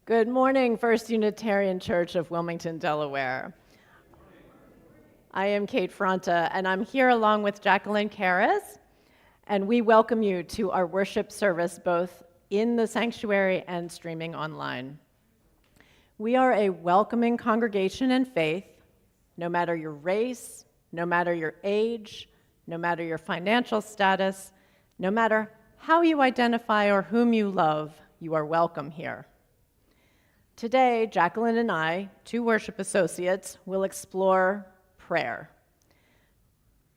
Good morning, First Unitarian Church of Wilmington, Delaware. I am Kate Franta, and I'm here along with Jacqueline Kairis, and we welcome you to our worship service both in the sanctuary and streaming online. We are a welcoming congregation in faith, no matter your race, no matter your age, no matter your financial status, no matter how you identify or whom you love, you are welcome here. Today, Jacqueline and I, two worship associates, will explore prayer.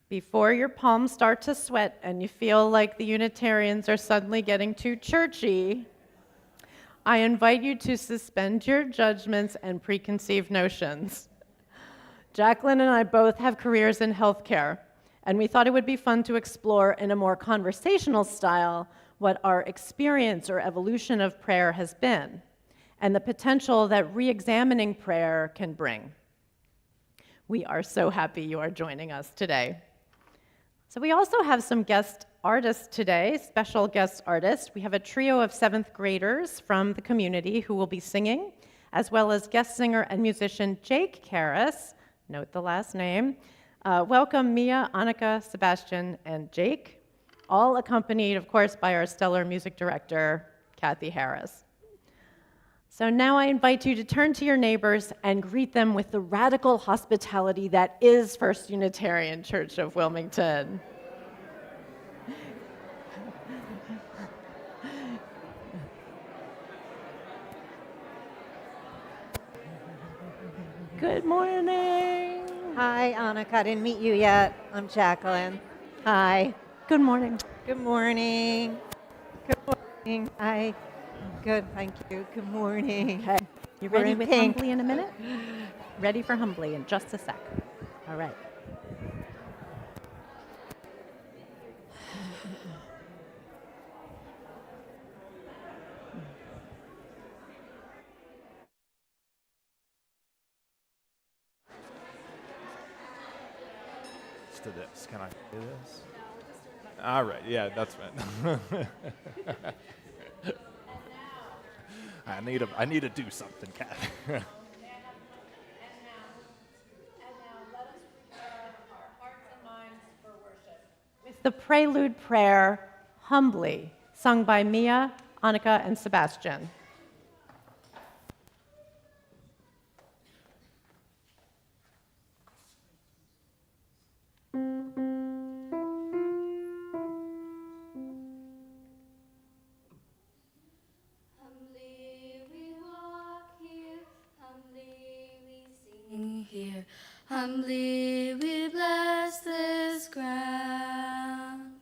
Before your palms start to sweat and you feel like the Unitarians are suddenly getting too churchy, I invite you to suspend your judgments and preconceived notions. Jacqueline and I both have careers in healthcare, and we thought it would be fun to explore in a more conversational style what our experience or evolution of prayer has been, and the potential that re-examining prayer can bring. We are so happy you are joining us today. So we also have some guest artists today, special guest artists. We have a trio of 7th graders from the community who will be singing, as well as guest singer and musician Jake Kairis, note the last name. Welcome Mia, Annika, Sebastian, and Jake, all accompanied, of course, by our stellar music director, Kathy Harris. So now I invite you to turn to your neighbors and greet them with the radical hospitality that is First Unitarian Church of Wilmington. Good morning. Hi, Annika. I didn't meet you yet. I'm Jacqueline. Hi. Good morning. Good morning. Good morning. Hi. Good, thank you. Good morning. Okay. You We're ready in with pink. Humbly in a minute? Ready for Humbly in just a sec. All right. To this. Can I do this? All right. Yeah, that's fine. I need to do something, Kat. And now let us prepare our hearts and minds for worship with the prelude prayer, Humbly, sung by Mia, Annika, and Sebastian. Humbly we bless this ground.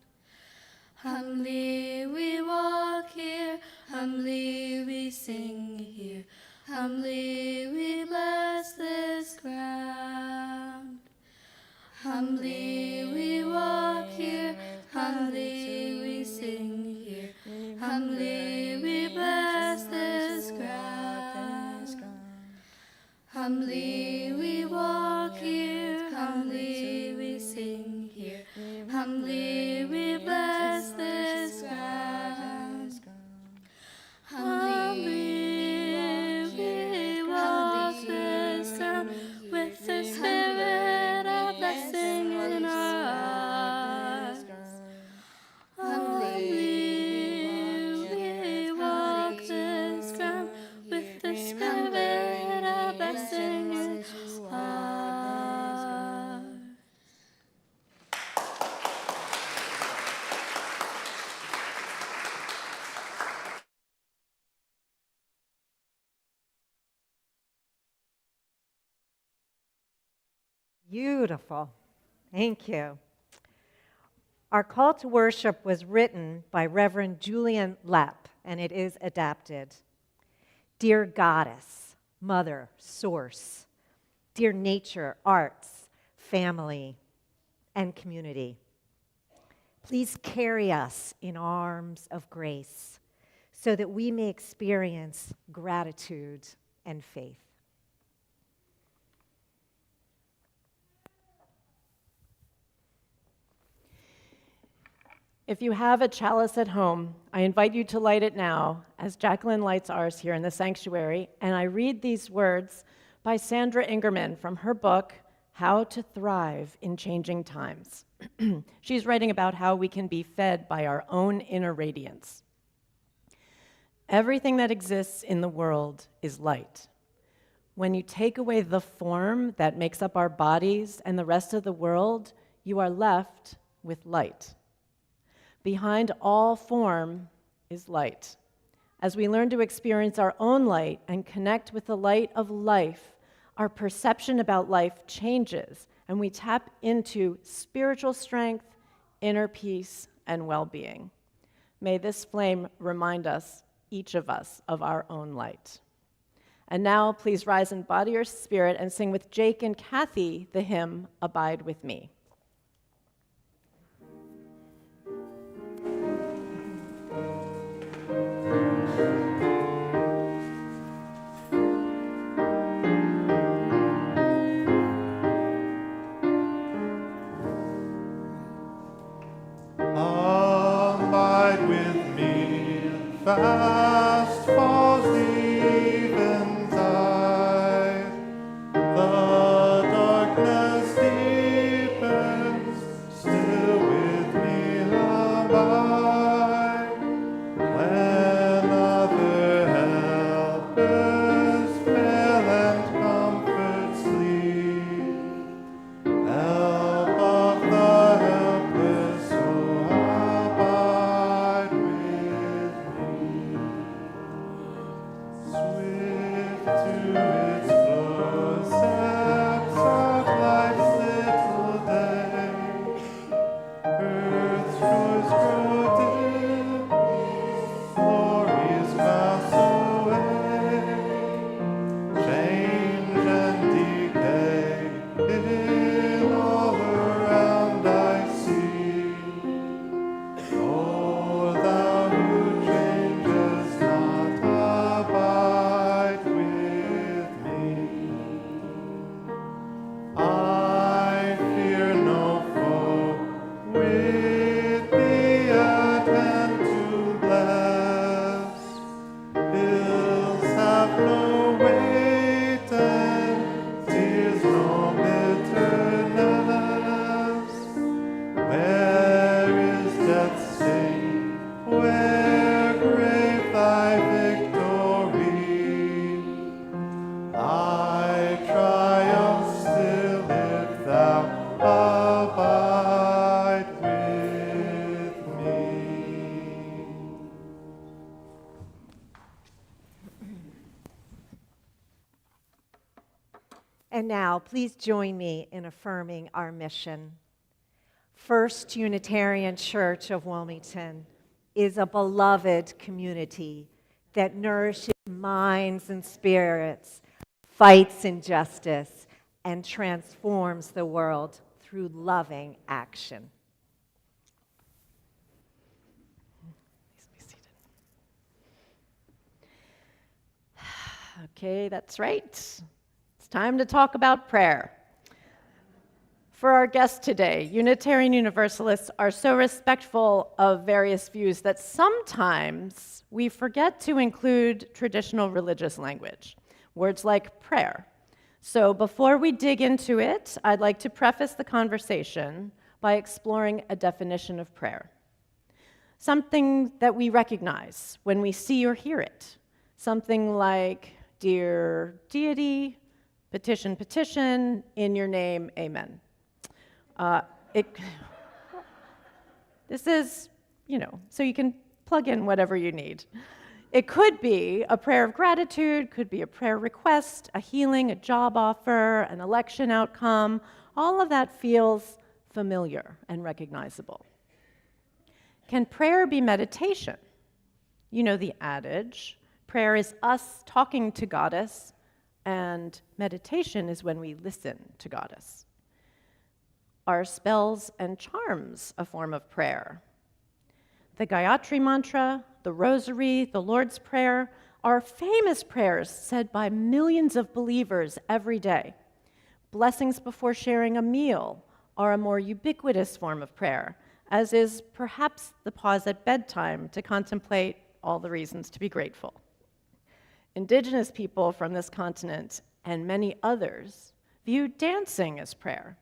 Humbly we walk here, humbly we sing here. Humbly we bless this ground. Humbly we walk here, humbly we sing here. Humbly we bless this ground. Humbly we walk here, humbly we sing here. Humbly we bless this ground. Humbly we walk this ground with the spirit of blessing in our hearts. Humbly we walk this ground with the spirit of blessing in our hearts. Beautiful. Thank you. Our call to worship was written by Reverend Julian Lepp, and it is adapted. Dear Goddess, Mother, Source, dear nature, arts, family, and community, please carry us in arms of grace so that we may experience gratitude and faith. If you have a chalice at home, I invite you to light it now, as Jacqueline lights ours here in the sanctuary, and I read these words by Sandra Ingerman from her book, How to Thrive in Changing Times. She's writing about how we can be fed by our own inner radiance. Everything that exists in the world is light. When you take away the form that makes up our bodies and the rest of the world, you are left with light. Behind all form is light. As we learn to experience our own light and connect with the light of life, our perception about life changes, and we tap into spiritual strength, inner peace, and well-being. May this flame remind us, each of us, of our own light. And now, please rise in body or spirit and sing with Jake and Kathy the hymn, Abide With Me. Abide with me, fast falls the eventide. The darkness deepens, still with me abide. When other helpers fail and comforts leave, help of the helpless, so abide with me. Swift to its flow, steps of life's little day. Earth's joys grow dim, glories pass away. Change and decay in all around I see. O thou who changes not, abide with me. I fear no foe, with thee at hand to bless. Ills have no weight and tears no bitterness. Where is death's sting? Where grave thy victory? I triumph still if thou abide with me. And now, please join me in affirming our mission. First Unitarian Church of Wilmington is a beloved community that nourishes minds and spirits, fights injustice, and transforms the world through loving action. Please be seated. Okay, that's right. It's time to talk about prayer. For our guest today, Unitarian Universalists are so respectful of various views that sometimes we forget to include traditional religious language, words like prayer. So before we dig into it, I'd like to preface the conversation by exploring a definition of prayer. Something that we recognize when we see or hear it. Something like, dear deity, petition, petition, in your name, amen. This is, so you can plug in whatever you need. It could be a prayer of gratitude, could be a prayer request, a healing, a job offer, an election outcome. All of that feels familiar and recognizable. Can prayer be meditation? You know the adage, prayer is us talking to Goddess, and meditation is when we listen to Goddess. Are spells and charms a form of prayer? The Gayatri Mantra, the Rosary, the Lord's Prayer are famous prayers said by millions of believers every day. Blessings before sharing a meal are a more ubiquitous form of prayer, as is perhaps the pause at bedtime to contemplate all the reasons to be grateful. Indigenous people from this continent and many others view dancing as prayer.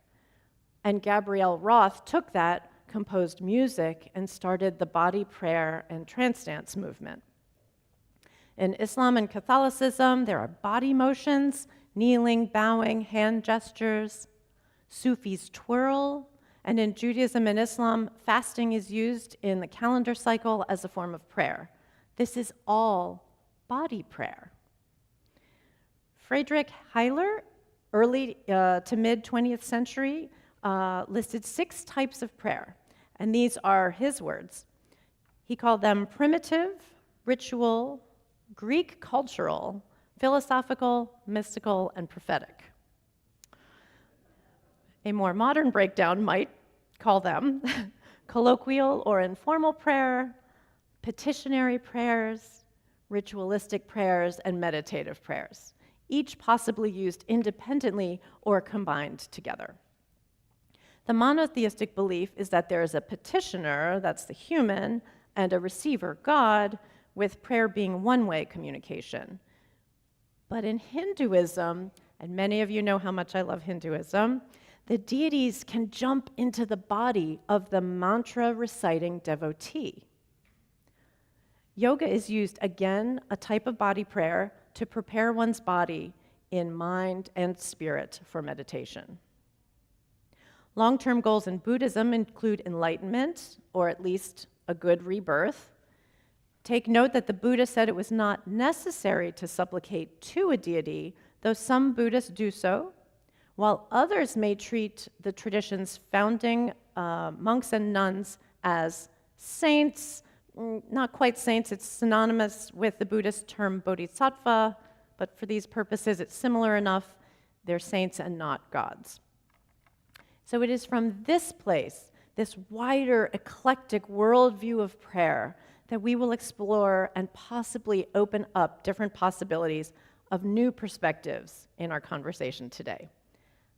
And Gabrielle Roth took that, composed music, and started the body prayer and trance dance movement. In Islam and Catholicism, there are body motions, kneeling, bowing, hand gestures. Sufis twirl, and in Judaism and Islam, fasting is used in the calendar cycle as a form of prayer. This is all body prayer. Friedrich Heiler, early to mid 20th century, listed 6 types of prayer, and these are his words. He called them primitive, ritual, Greek cultural, philosophical, mystical, and prophetic. A more modern breakdown might call them colloquial or informal prayer, petitionary prayers, ritualistic prayers, and meditative prayers, each possibly used independently or combined together. The monotheistic belief is that there is a petitioner, that's the human, and a receiver, God, with prayer being one-way communication. But in Hinduism, and many of you know how much I love Hinduism, the deities can jump into the body of the mantra-reciting devotee. Yoga is used, again, a type of body prayer, to prepare one's body in mind and spirit for meditation. Long-term goals in Buddhism include enlightenment, or at least a good rebirth. Take note that the Buddha said it was not necessary to supplicate to a deity, though some Buddhists do so, while others may treat the tradition's founding monks and nuns as saints. Not quite saints, it's synonymous with the Buddhist term bodhisattva, but for these purposes it's similar enough. They're saints and not gods. So it is from this place, this wider, eclectic worldview of prayer, that we will explore and possibly open up different possibilities of new perspectives in our conversation today.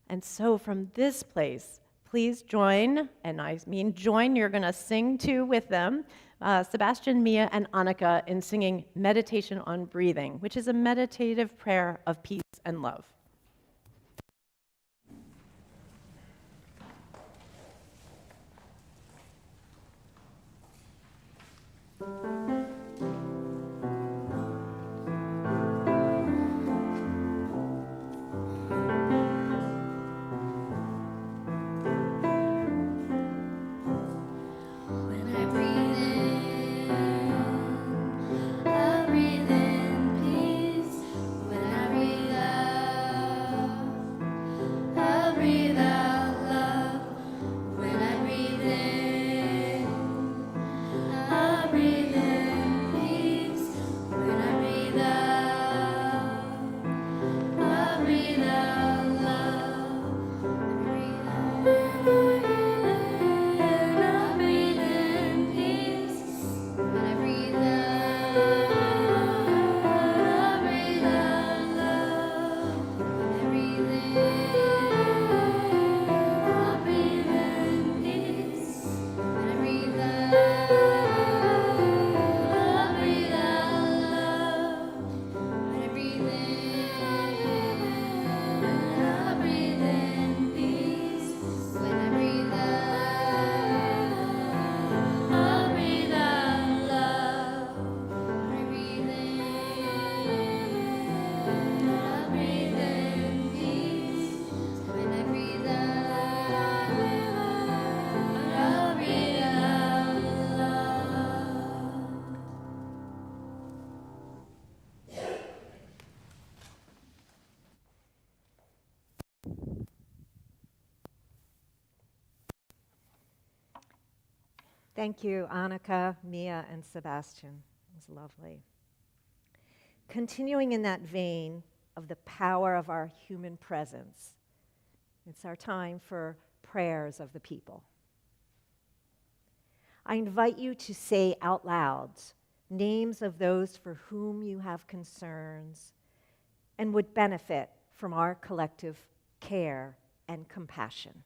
And so from this place, please join, and I mean join, you're going to sing too with them, Sebastian, Mia, and Annika in singing Meditation on Breathing, which is a meditative prayer of peace and love. When I breathe in, I breathe in peace. When I breathe out, I breathe out love. When I breathe in, I breathe in peace. When I breathe out, I breathe out love. I breathe in peace. When I breathe out, I breathe out love. When I breathe in, I breathe in peace. When I breathe out, I breathe out love. When I breathe in, I breathe in peace. When I breathe out, I breathe out love. When I breathe in, I breathe in peace. When I breathe out, I breathe out love. Thank you, Annika, Mia, and Sebastian. It was lovely. Continuing in that vein of the power of our human presence, it's our time for prayers of the people. I invite you to say out loud names of those for whom you have concerns and would benefit from our collective care and compassion.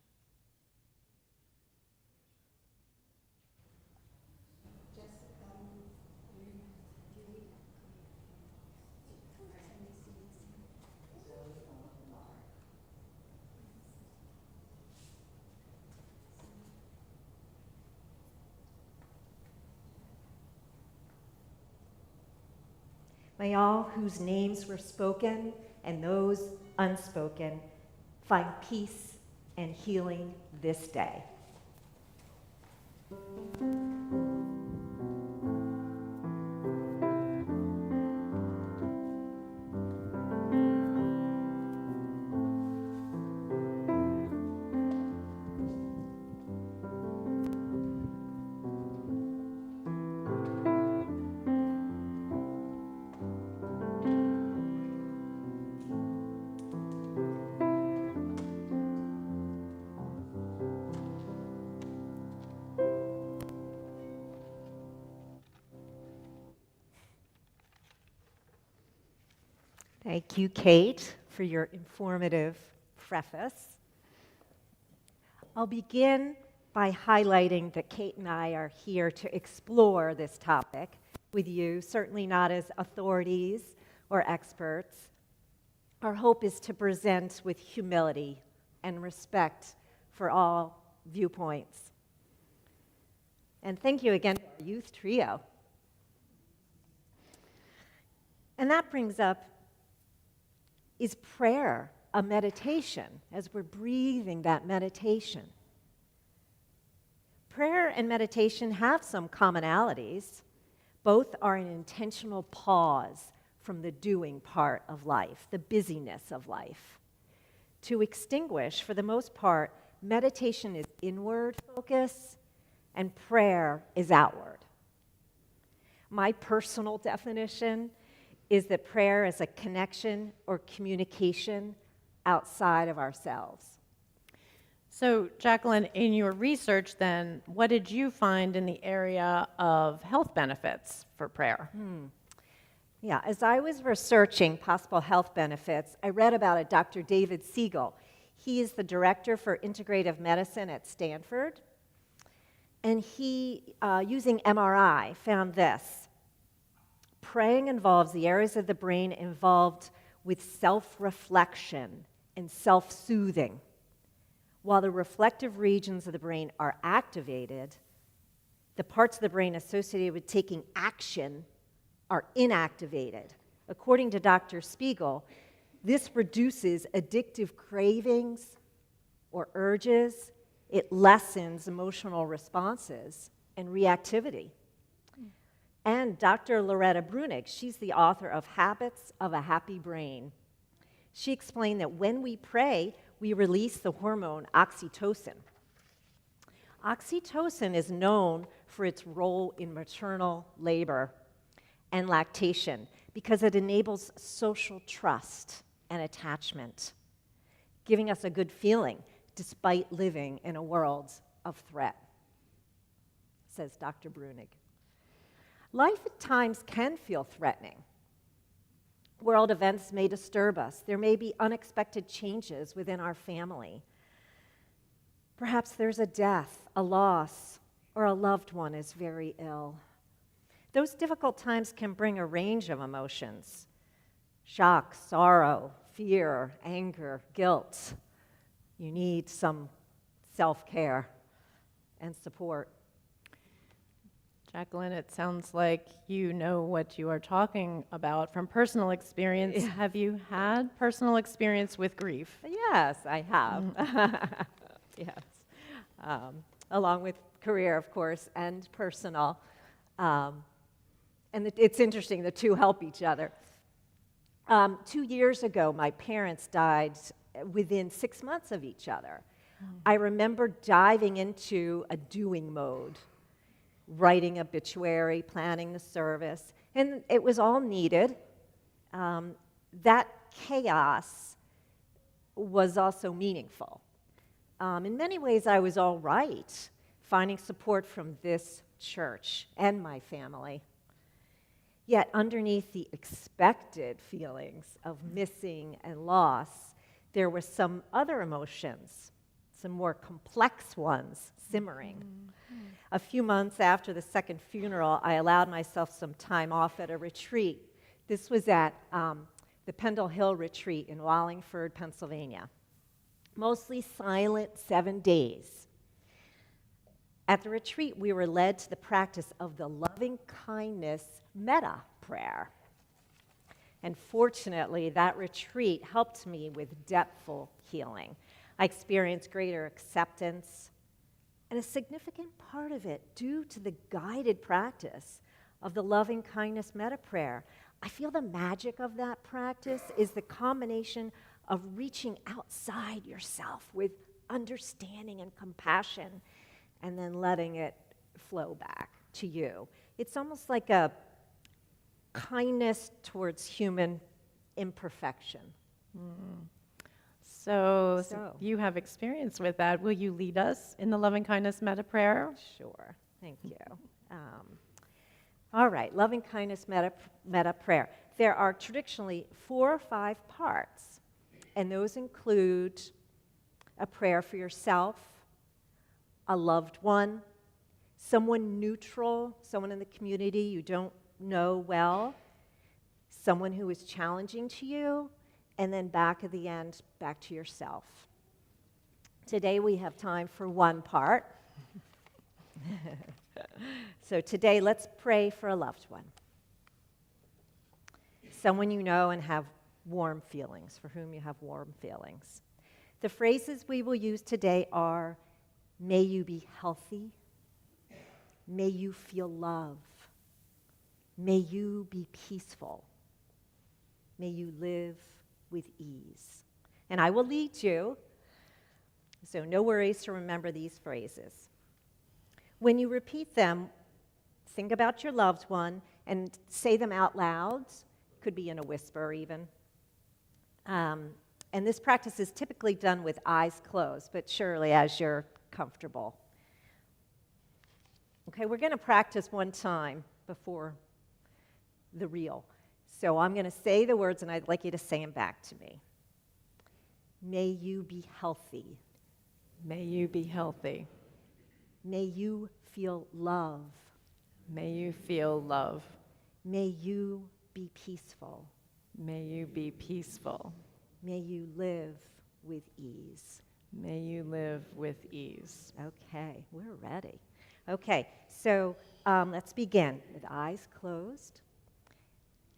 May all whose names were spoken and those unspoken find peace and healing this day. Thank you, Kate, for your informative preface. I'll begin by highlighting that Kate and I are here to explore this topic with you, certainly not as authorities or experts. Our hope is to present with humility and respect for all viewpoints. And thank you again to our youth trio. And that brings up, is prayer a meditation as we're breathing that meditation? Prayer and meditation have some commonalities. Both are an intentional pause from the doing part of life, the busyness of life. To extinguish, for the most part, meditation is inward focus and prayer is outward. My personal definition is that prayer is a connection or communication outside of ourselves. So, Jacqueline, in your research then, what did you find in the area of health benefits for prayer? Yeah, as I was researching possible health benefits, I read about a Dr. David Siegel. He is the director for integrative medicine at Stanford. And he, using MRI, found this. Praying involves the areas of the brain involved with self-reflection and self-soothing. While the reflective regions of the brain are activated, the parts of the brain associated with taking action are inactivated. According to Dr. Spiegel, this reduces addictive cravings or urges. It lessens emotional responses and reactivity. And Dr. Loretta Brunig, she's the author of Habits of a Happy Brain. She explained that when we pray, we release the hormone oxytocin. Oxytocin is known for its role in maternal labor and lactation because it enables social trust and attachment, giving us a good feeling despite living in a world of threat, says Dr. Brunig. Life at times can feel threatening. World events may disturb us. There may be unexpected changes within our family. Perhaps there's a death, a loss, or a loved one is very ill. Those difficult times can bring a range of emotions: shock, sorrow, fear, anger, guilt. You need some self-care and support. Jacqueline, it sounds like you know what you are talking about from personal experience. Yeah. Have you had personal experience with grief? Yes, I have. Yes. Along with career, of course, and personal. And it's interesting, the two help each other. 2 years ago, my parents died within 6 months of each other. I remember diving into a doing mode, writing obituary, planning the service, and it was all needed. That chaos was also meaningful. In many ways, I was all right, finding support from this church and my family. Yet underneath the expected feelings of missing and loss, there were some other emotions, some more complex ones simmering. A few months after the second funeral, I allowed myself some time off at a retreat. This was at the Pendle Hill Retreat in Wallingford, Pennsylvania. Mostly silent 7 days. At the retreat, we were led to the practice of the loving kindness metta prayer. And fortunately, that retreat helped me with depthful healing. I experienced greater acceptance, and a significant part of it due to the guided practice of the loving kindness metta prayer. I feel the magic of that practice is the combination of reaching outside yourself with understanding and compassion, and then letting it flow back to you. It's almost like a kindness towards human imperfection. So you have experience with that. Will you lead us in the loving kindness metta prayer? Sure, thank you. All right, loving kindness metta prayer. There are traditionally 4 or 5 parts, and those include a prayer for yourself, a loved one, someone neutral, someone in the community you don't know well, someone who is challenging to you, and then back at the end, back to yourself. Today we have time for one part. So today, let's pray for a loved one. Someone you know and have warm feelings, for whom you have warm feelings. The phrases we will use today are, may you be healthy, may you feel love, may you be peaceful, may you live with ease. And I will lead you, so no worries to remember these phrases. When you repeat them, think about your loved one and say them out loud. Could be in a whisper even. And this practice is typically done with eyes closed, but surely as you're comfortable. Okay, we're going to practice one time before the reel. So I'm going to say the words, and I'd like you to say them back to me. May you be healthy. May you be healthy. May you feel love. May you feel love. May you be peaceful. May you be peaceful. May you live with ease. May you live with ease. Okay, we're ready. Okay, so let's begin with eyes closed.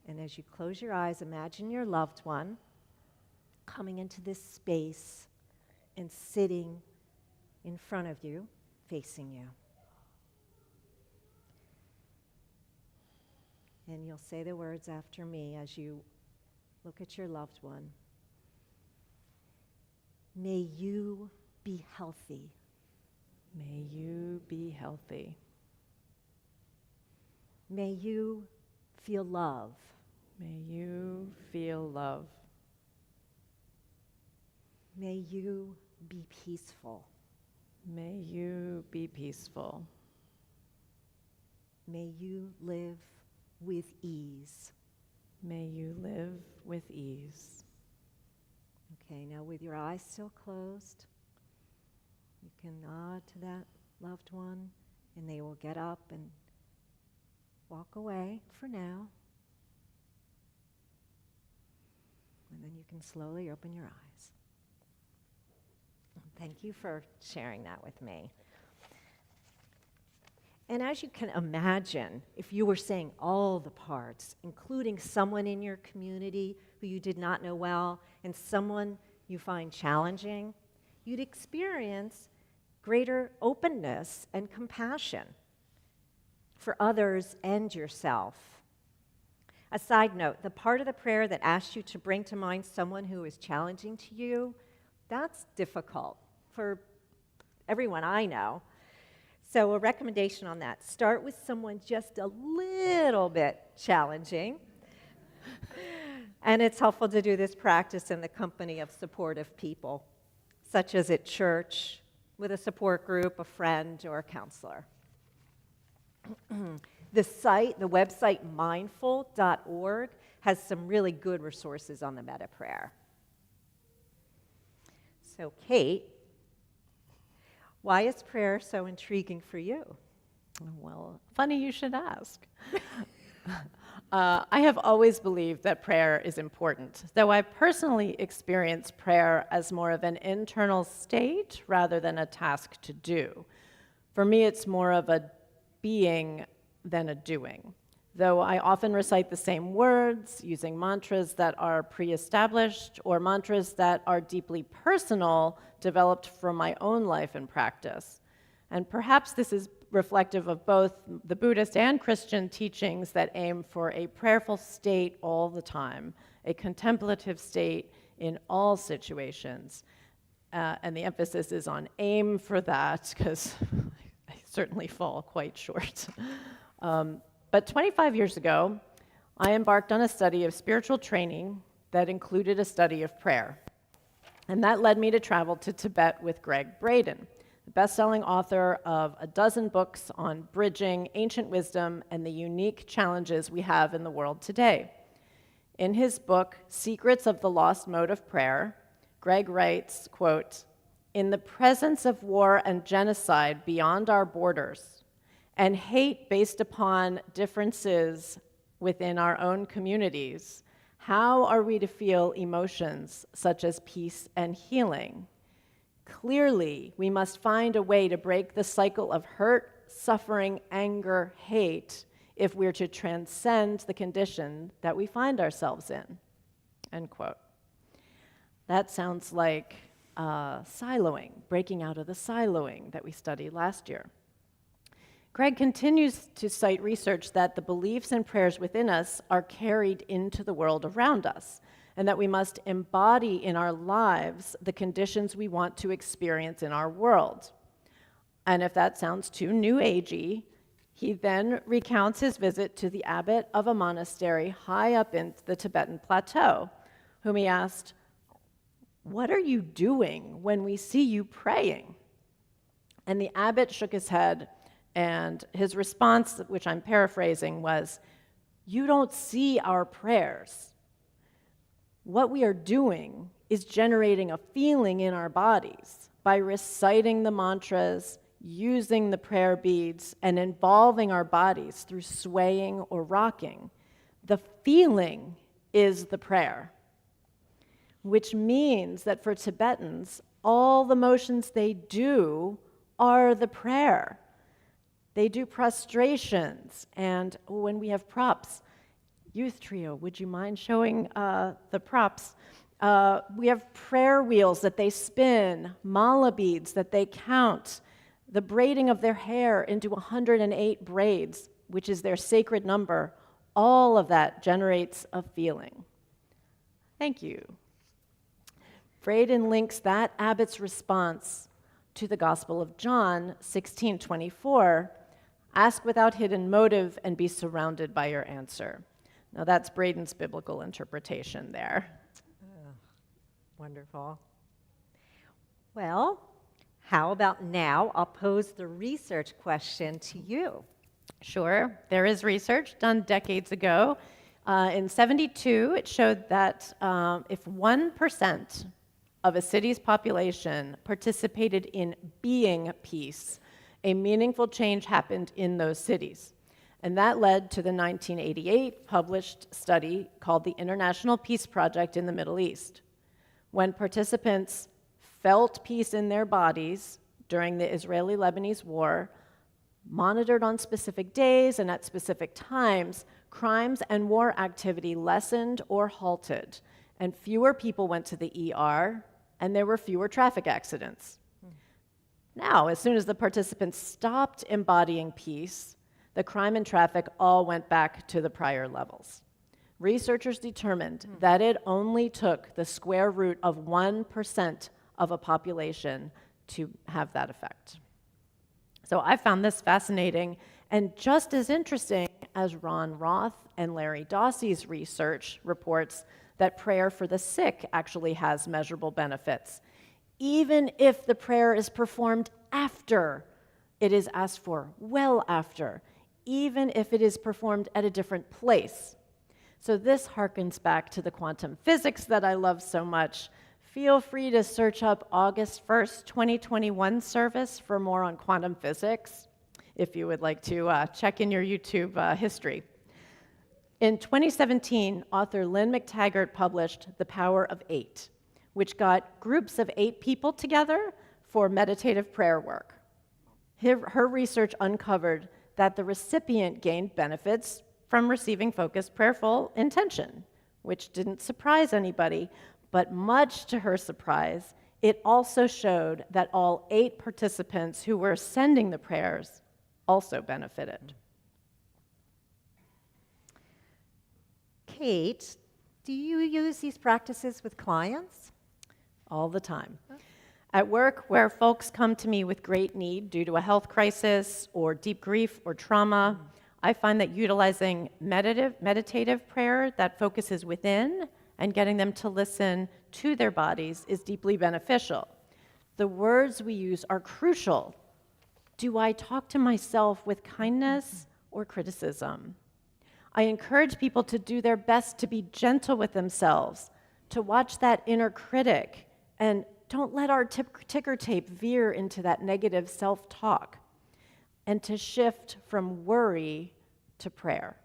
And as you close your eyes, imagine your loved one coming into this space and sitting in front of you, facing you. And you'll say the words after me as you look at your loved one. May you be healthy. May you be healthy. May you feel love. May you feel love. May you be peaceful. May you be peaceful. May you live with ease. May you live with ease. Okay, now with your eyes still closed, you can nod to that loved one, and they will get up and walk away for now. And then you can slowly open your eyes. Thank you for sharing that with me. And as you can imagine, if you were saying all the parts, including someone in your community who you did not know well and someone you find challenging, you'd experience greater openness and compassion for others and yourself. A side note, the part of the prayer that asks you to bring to mind someone who is challenging to you, that's difficult for everyone I know. So a recommendation on that, start with someone just a little bit challenging. And it's helpful to do this practice in the company of supportive people, such as at church, with a support group, a friend, or a counselor. The website mindful.org has some really good resources on the metta prayer. So Kate, why is prayer so intriguing for you? Well, funny you should ask. I have always believed that prayer is important, though I personally experience prayer as more of an internal state rather than a task to do. For me, it's more of a being than a doing. though I often recite the same words, using mantras that are pre-established or mantras that are deeply personal, developed from my own life and practice. And perhaps this is reflective of both the Buddhist and Christian teachings that aim for a prayerful state all the time, a contemplative state in all situations. And the emphasis is on aim for that, because I certainly fall quite short. But 25 years ago, I embarked on a study of spiritual training that included a study of prayer. And that led me to travel to Tibet with Greg Braden, the best-selling author of a dozen books on bridging ancient wisdom and the unique challenges we have in the world today. In his book, Secrets of the Lost Mode of Prayer, Greg writes, quote, "In the presence of war and genocide beyond our borders, and hate based upon differences within our own communities, how are we to feel emotions such as peace and healing? Clearly, we must find a way to break the cycle of hurt, suffering, anger, hate, if we're to transcend the condition that we find ourselves in," end quote. That sounds like siloing, breaking out of the siloing that we studied last year. Greg continues to cite research that the beliefs and prayers within us are carried into the world around us, and that we must embody in our lives the conditions we want to experience in our world. And if that sounds too new agey, he then recounts his visit to the abbot of a monastery high up in the Tibetan plateau, whom he asked, "What are you doing when we see you praying?" And the abbot shook his head, and his response, which I'm paraphrasing, was, "You don't see our prayers. What we are doing is generating a feeling in our bodies by reciting the mantras, using the prayer beads, and involving our bodies through swaying or rocking. The feeling is the prayer," which means that for Tibetans, all the motions they do are the prayer. They do prostrations, and when we have props, youth trio, would you mind showing the props? We have prayer wheels that they spin, mala beads that they count, the braiding of their hair into 108 braids, which is their sacred number. All of that generates a feeling. Thank you. Braden links that abbot's response to the Gospel of John 16:24, "Ask without hidden motive and be surrounded by your answer." Now that's Braden's biblical interpretation there. Wonderful. Well, how about now I'll pose the research question to you. Sure, there is research done decades ago. In 72, it showed that if 1% of a city's population participated in being peace, a meaningful change happened in those cities. And that led to the 1988 published study called the International Peace Project in the Middle East. When participants felt peace in their bodies during the Israeli-Lebanese war, monitored on specific days and at specific times, crimes and war activity lessened or halted, and fewer people went to the ER, and there were fewer traffic accidents. Now, as soon as the participants stopped embodying peace, the crime and traffic all went back to the prior levels. Researchers determined that it only took the square root of 1% of a population to have that effect. So I found this fascinating and just as interesting as Ron Roth and Larry Dossey's research reports that prayer for the sick actually has measurable benefits, even if the prayer is performed after it is asked for, well after, even if it is performed at a different place. So this harkens back to the quantum physics that I love so much. Feel free to search up August 1st, 2021 service for more on quantum physics, if you would like to check in your YouTube history. In 2017, author Lynn McTaggart published The Power of Eight, which got groups of 8 people together for meditative prayer work. Her research uncovered that the recipient gained benefits from receiving focused, prayerful intention, which didn't surprise anybody, but much to her surprise, it also showed that all 8 participants who were sending the prayers also benefited. Kate, do you use these practices with clients? All the time. At work, where folks come to me with great need due to a health crisis or deep grief or trauma, I find that utilizing meditative prayer that focuses within and getting them to listen to their bodies is deeply beneficial. The words we use are crucial. Do I talk to myself with kindness or criticism? I encourage people to do their best to be gentle with themselves, to watch that inner critic, and don't let our ticker tape veer into that negative self-talk, and to shift from worry to prayer.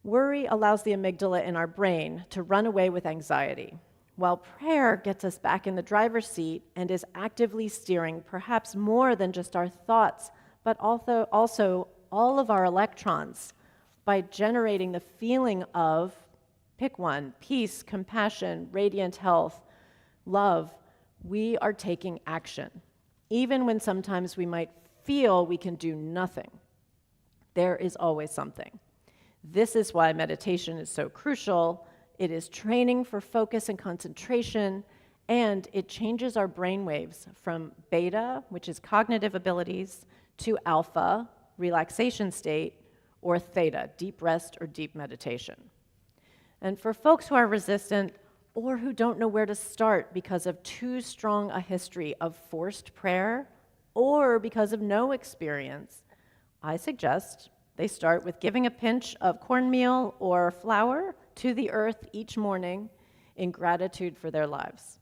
Worry allows the amygdala in our brain to run away with anxiety, while prayer gets us back in the driver's seat and is actively steering perhaps more than just our thoughts, but also all of our electrons by generating the feeling of, pick one, peace, compassion, radiant health, love. We are taking action, even when sometimes we might feel we can do nothing. There is always something. This is why meditation is so crucial. It is training for focus and concentration, and it changes our brain waves from beta, which is cognitive abilities, to alpha, relaxation state, or theta, deep rest or deep meditation. And for folks who are resistant or who don't know where to start because of too strong a history of forced prayer or because of no experience, I suggest they start with giving a pinch of cornmeal or flour to the earth each morning in gratitude for their lives.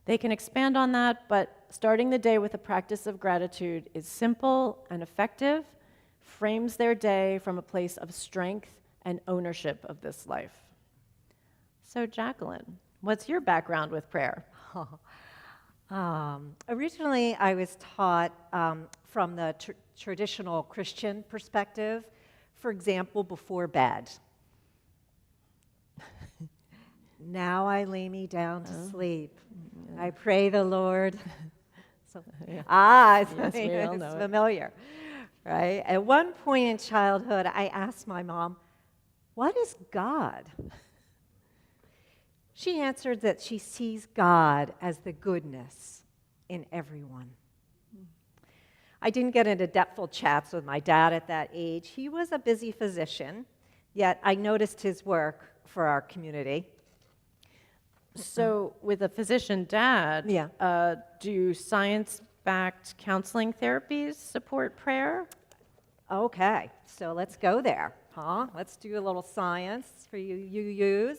They can expand on that, but starting the day with a practice of gratitude is simple and effective, frames their day from a place of strength and ownership of this life. So, Jacqueline, what's your background with prayer? Originally, I was taught from the traditional Christian perspective, for example, before bed. Now I lay me down to sleep. I pray the Lord. So, Yes, we all know it's it. familiar, right? At one point in childhood, I asked my mom, "What is God?" She answered that she sees God as the goodness in everyone. I didn't get into depthful chats with my dad at that age. He was a busy physician, yet I noticed his work for our community. So, with a physician dad, do science-backed counseling therapies support prayer? Okay, so let's go there, huh? Let's do a little science for you.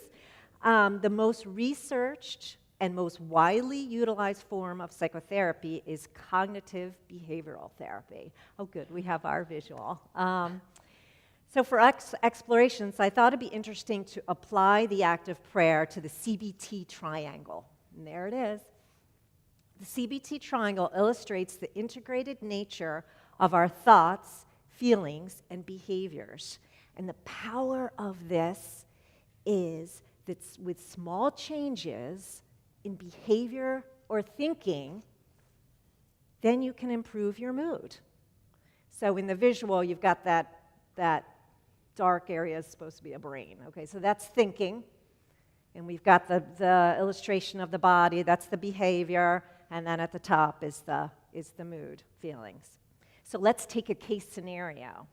The most researched and most widely utilized form of psychotherapy is cognitive behavioral therapy. Oh, good, we have our visual. So for explorations, I thought it'd be interesting to apply the act of prayer to the CBT triangle. And there it is. The CBT triangle illustrates the integrated nature of our thoughts, feelings, and behaviors. And the power of this is that with small changes in behavior or thinking, then you can improve your mood. So in the visual, you've got that dark area is supposed to be a brain. Okay, so that's thinking. And we've got the illustration of the body, that's the behavior, and then at the top is the mood, feelings. So let's take a case scenario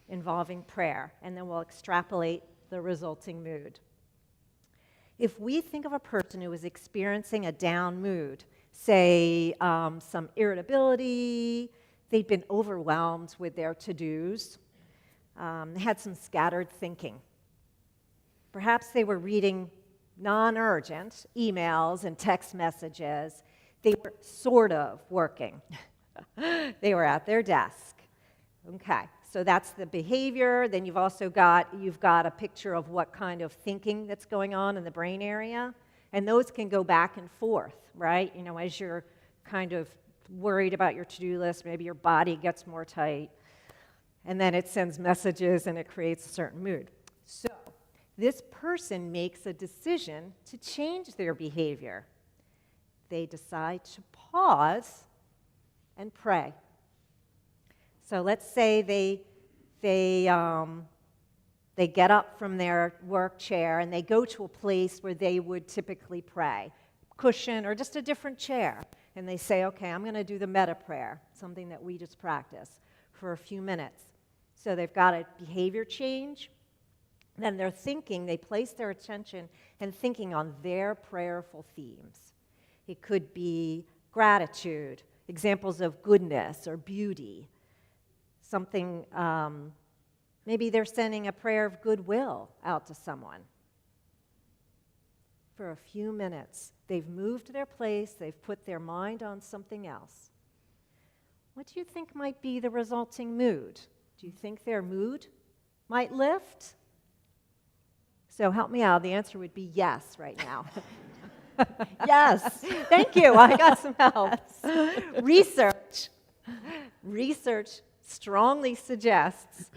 involving prayer, and then we'll extrapolate the resulting mood. If we think of a person who is experiencing a down mood, say some irritability, they'd been overwhelmed with their to-dos, had some scattered thinking. Perhaps they were reading non-urgent emails and text messages. They were sort of working. They were at their desk. Okay, so that's the behavior. Then you've got a picture of what kind of thinking that's going on in the brain area. And those can go back and forth, right? You know, as you're kind of worried about your to-do list, maybe your body gets more tight. And then it sends messages and it creates a certain mood. So this person makes a decision to change their behavior. They decide to pause and pray. So let's say they get up from their work chair and they go to a place where they would typically pray, cushion or just a different chair. And they say, okay, I'm going to do the metta prayer, something that we just practice for a few minutes. So they've got a behavior change. Then they're thinking, they place their attention and thinking on their prayerful themes. It could be gratitude, examples of goodness or beauty, something, maybe they're sending a prayer of goodwill out to someone. For a few minutes, they've moved their place, they've put their mind on something else. What do you think might be the resulting mood? Do you think their mood might lift? So help me out. The answer would be yes right now. Yes. Thank you. I got some help. Research strongly suggests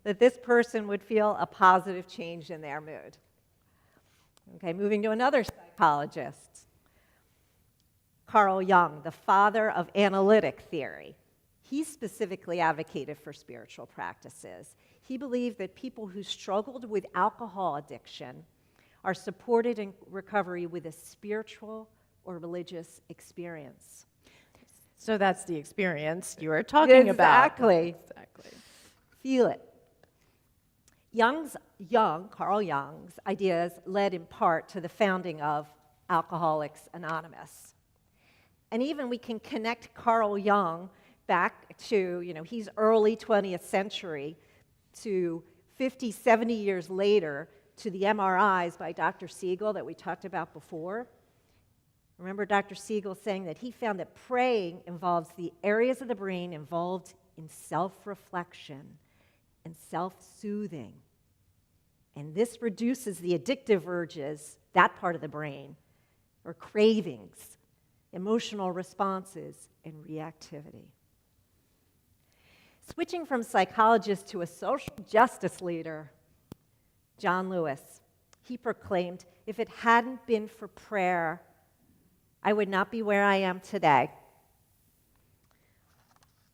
that this person would feel a positive change in their mood. Okay, moving to another psychologist, Carl Jung, the father of analytic theory. He specifically advocated for spiritual practices. He believed that people who struggled with alcohol addiction are supported in recovery with a spiritual or religious experience. So that's the experience you were talking about. Exactly. Feel it. Carl Jung's ideas led in part to the founding of Alcoholics Anonymous. And even we can connect Carl Jung back to, he's early 20th century to 50, 70 years later to the MRIs by Dr. Riegel that we talked about before. Remember Dr. Riegel saying that he found that praying involves the areas of the brain involved in self-reflection and self-soothing. And this reduces the addictive urges, that part of the brain, or cravings, emotional responses, and reactivity. Switching from psychologist to a social justice leader, John Lewis, he proclaimed, if it hadn't been for prayer, I would not be where I am today.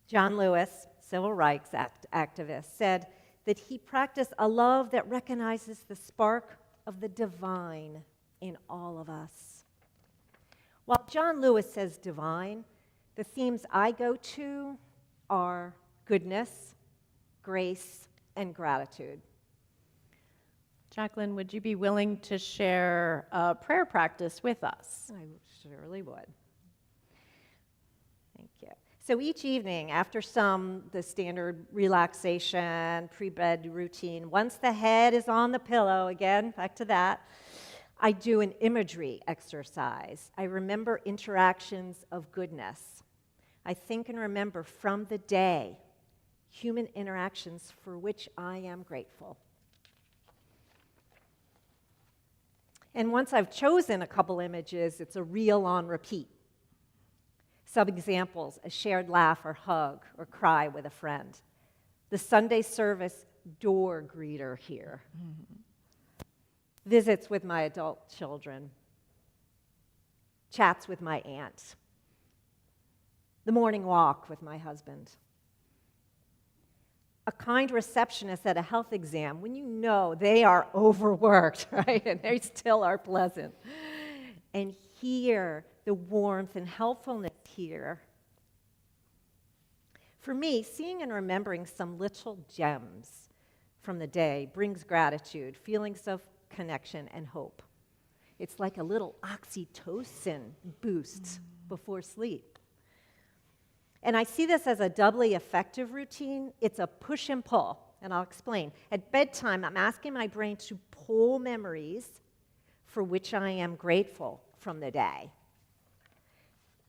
John Lewis, civil rights activist, said that he practiced a love that recognizes the spark of the divine in all of us. While John Lewis says divine, the themes I go to are goodness, grace, and gratitude. Jacqueline, would you be willing to share a prayer practice with us? I surely would. Thank you. So each evening, after the standard relaxation, pre-bed routine, once the head is on the pillow, again, back to that, I do an imagery exercise. I remember interactions of goodness. I think and remember from the day human interactions for which I am grateful. And once I've chosen a couple images, it's a reel on repeat. Some examples, a shared laugh or hug or cry with a friend. The Sunday service door greeter here. Mm-hmm. Visits with my adult children. Chats with my aunt. The morning walk with my husband. A kind receptionist at a health exam when you know they are overworked, right? And they still are pleasant. And hear the warmth and helpfulness here. For me, seeing and remembering some little gems from the day brings gratitude, feelings of connection, and hope. It's like a little oxytocin boost before sleep. And I see this as a doubly effective routine. It's a push and pull, and I'll explain. At bedtime, I'm asking my brain to pull memories for which I am grateful from the day.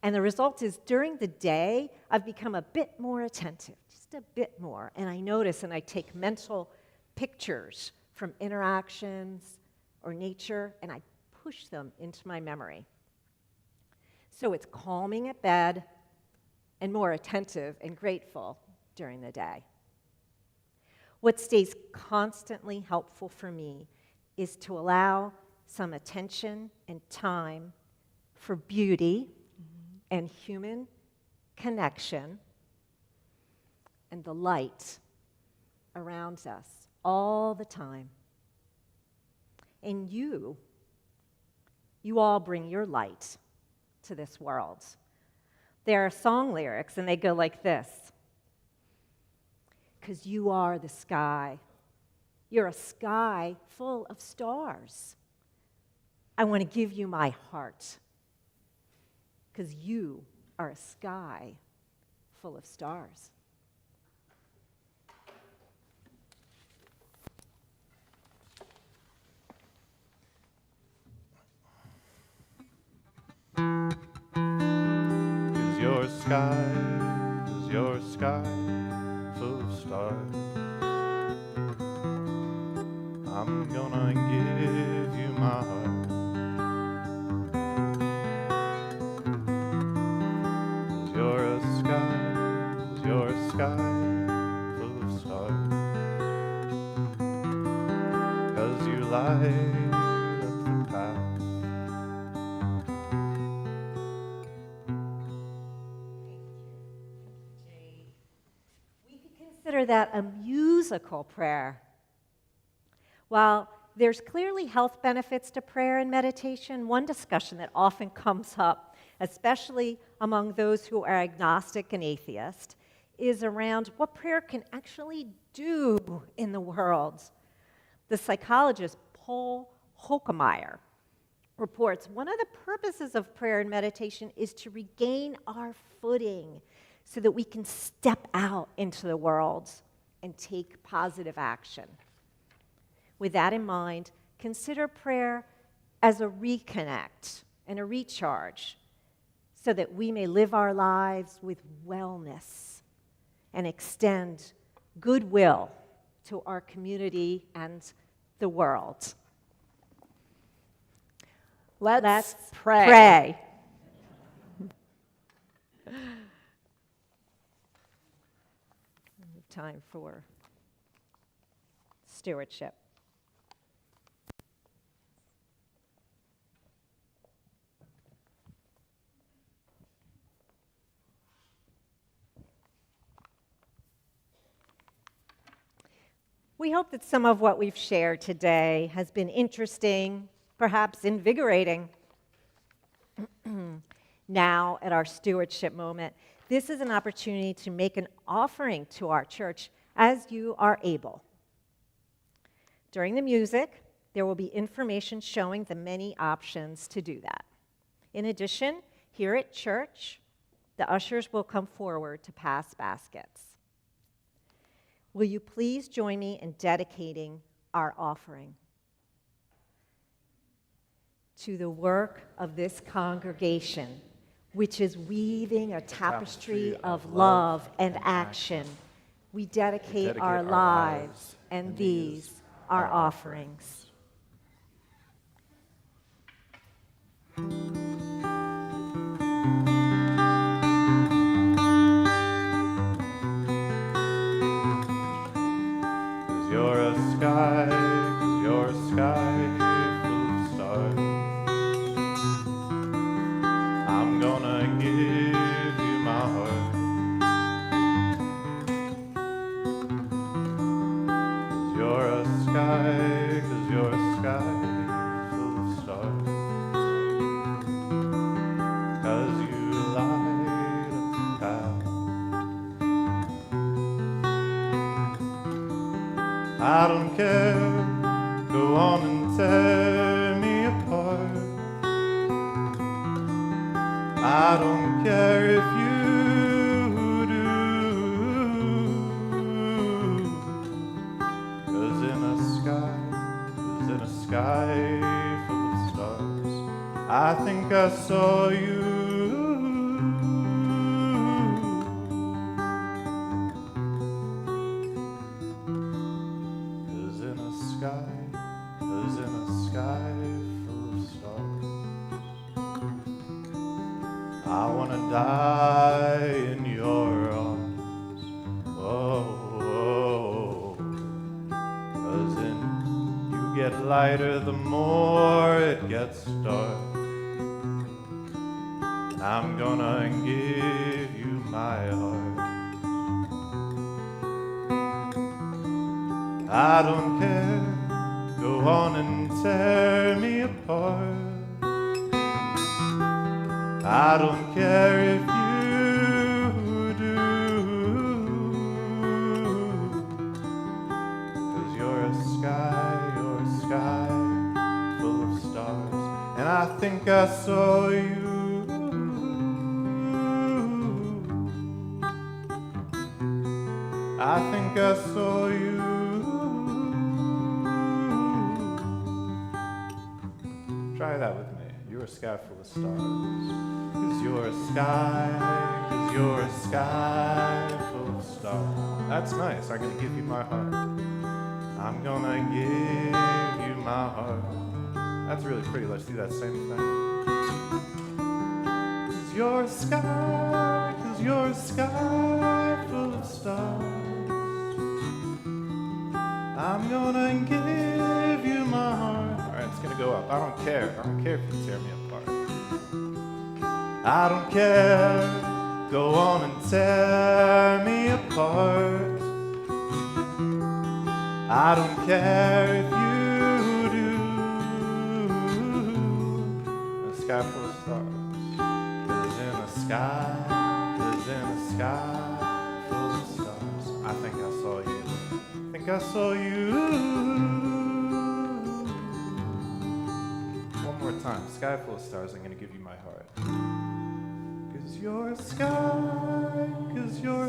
And the result is during the day, I've become a bit more attentive, just a bit more. And I notice and I take mental pictures from interactions or nature, and I push them into my memory. So it's calming at bed and more attentive and grateful during the day. What stays constantly helpful for me is to allow some attention and time for beauty and human connection and the light around us all the time. And you all bring your light to this world. There are song lyrics, and they go like this. 'Cause you are the sky. You're a sky full of stars. I want to give you my heart. 'Cause you are a sky full of stars. Is your sky full of stars? I'm gonna give you my heart. Is your sky full of stars? 'Cause you light up the path. Consider that a musical prayer. While there's clearly health benefits to prayer and meditation, one discussion that often comes up, especially among those who are agnostic and atheist, is around what prayer can actually do in the world. The psychologist Paul Hokemeyer reports one of the purposes of prayer and meditation is to regain our footing, so that we can step out into the world and take positive action. With that in mind, consider prayer as a reconnect and a recharge, so that we may live our lives with wellness and extend goodwill to our community and the world. Let's pray. Pray. Time for stewardship. We hope that some of what we've shared today has been interesting, perhaps invigorating. Now, at our stewardship moment, this is an opportunity to make an offering to our church as you are able. During the music, there will be information showing the many options to do that. In addition, here at church, the ushers will come forward to pass baskets. Will you please join me in dedicating our offering to the work of this congregation, which is weaving a tapestry of love and action. We dedicate our lives, and these are offerings. You're a sky full of stars. I'm gonna give you my heart. 'Cause you're a sky full of stars. 'Cause you light up the path. I don't care, go on and tear me apart. I don't care if you do. 'Cause in a sky full of stars, I think I saw you. 'Cause in a sky full of stars, I wanna die in your arms. Oh, oh, oh. get lighter the more it gets dark. I'm gonna give you my heart. I don't care, go on and tear me apart. I don't care if you do, 'cause you're a sky full of stars. And I think I saw you. I think I saw you. Try that with me. You're a sky full of stars. 'Cause you're a sky full of stars. That's nice. I'm gonna give you my heart. I'm gonna give you my heart. That's really pretty. Let's do that same thing. 'Cause you're a sky full of stars. I'm gonna give you my heart. All right, it's gonna go up. I don't care if you tear me apart. I don't care. Go on and tear me apart. I don't care if you do. A sky full of stars. 'Cause in a sky full of stars, I think I saw you. I think I saw you. One more time. Sky full of stars, I'm gonna give you my heart. 'Cause you're a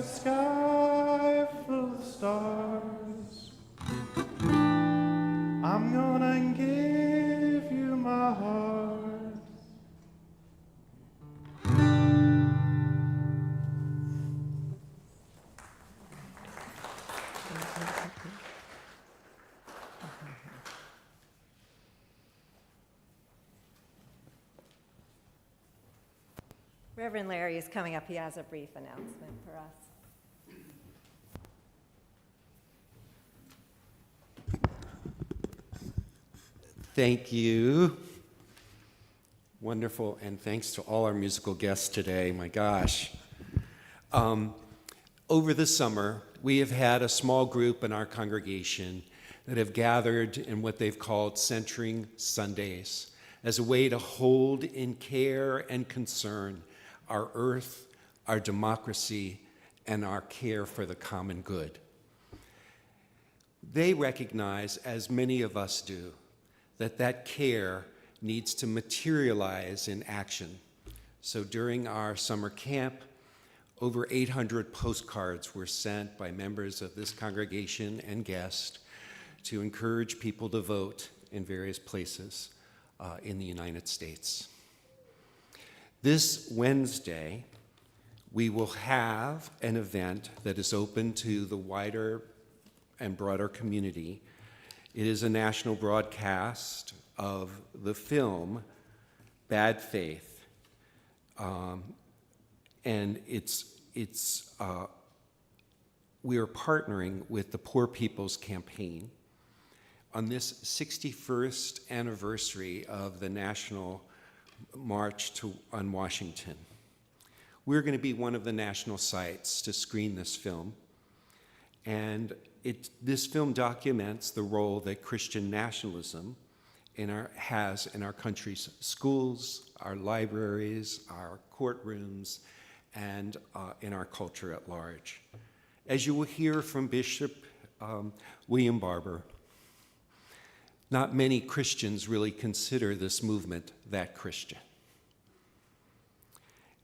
sky full of stars. I'm gonna give you my heart. Reverend Larry is coming up. He has a brief announcement for us. Thank you. Wonderful, and thanks to all our musical guests today. My gosh. Over the summer, we have had a small group in our congregation that have gathered in what they've called Centering Sundays as a way to hold in care and concern our earth, our democracy, and our care for the common good. They recognize, as many of us do, that care needs to materialize in action. So during our summer camp, over 800 postcards were sent by members of this congregation and guests to encourage people to vote in various places in the United States. This Wednesday, we will have an event that is open to the wider and broader community. It is a national broadcast of the film Bad Faith, and we are partnering with the Poor People's Campaign on this 61st anniversary of the National March on Washington. We're going to be one of the national sites to screen this film, and this film documents the role that Christian nationalism has in our country's schools, our libraries, our courtrooms, and in our culture at large. As you will hear from Bishop William Barber, not many Christians really consider this movement that Christian.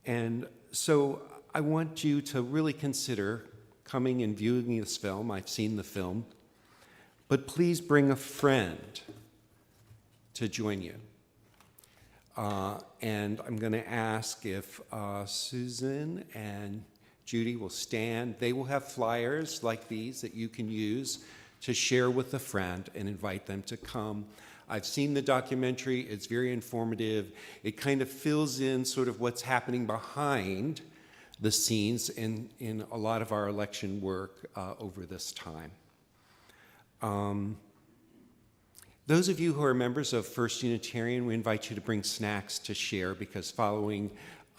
And so I want you to really consider coming and viewing this film. I've seen the film, but please bring a friend to join you. And I'm going to ask if Susan and Judy will stand. They will have flyers like these that you can use to share with a friend and invite them to come. I've seen the documentary. It's very informative. It kind of fills in sort of what's happening behind the scenes in a lot of our election work over this time. Those of you who are members of First Unitarian, we invite you to bring snacks to share, because following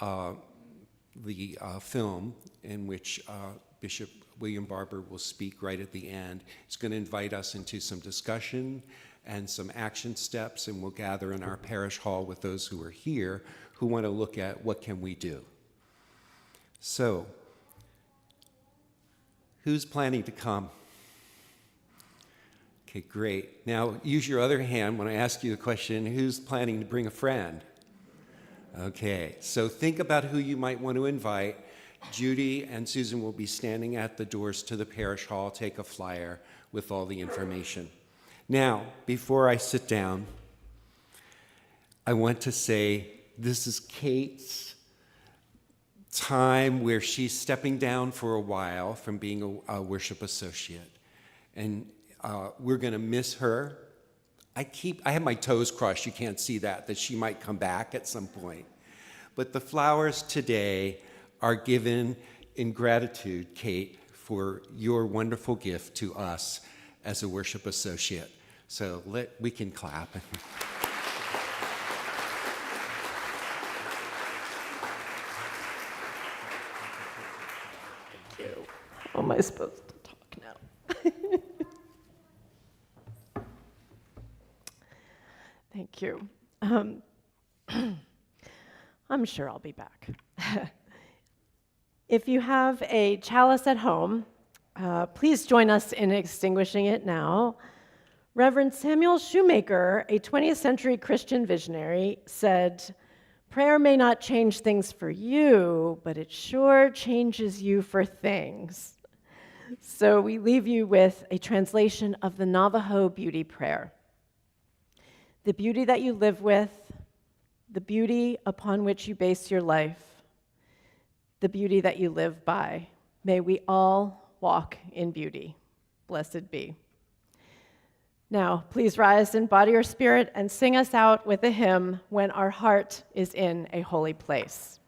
the film in which Bishop William Barber will speak right at the end, he's going to invite us into some discussion and some action steps, and we'll gather in our parish hall with those who are here who want to look at what can we do. So, who's planning to come? Okay, great. Now, use your other hand when I ask you the question, who's planning to bring a friend? Okay, so think about who you might want to invite. Judy and Susan will be standing at the doors to the parish hall. Take a flyer with all the information. Now, before I sit down, I want to say this is Kate's time where she's stepping down for a while from being a worship associate. And we're going to miss her. I have my toes crossed, you can't see that she might come back at some point. But the flowers today are given in gratitude, Kate, for your wonderful gift to us as a worship associate. So we can clap. How am I supposed to talk now? Thank you. I'm sure I'll be back. If you have a chalice at home, please join us in extinguishing it now. Reverend Samuel Shoemaker, a 20th century Christian visionary, said, "Prayer may not change things for you, but it sure changes you for things." So we leave you with a translation of the Navajo beauty prayer. The beauty that you live with, the beauty upon which you base your life, the beauty that you live by, may we all walk in beauty. Blessed be. Now, please rise in body or spirit and sing us out with a hymn, "When Our Heart is in a Holy Place."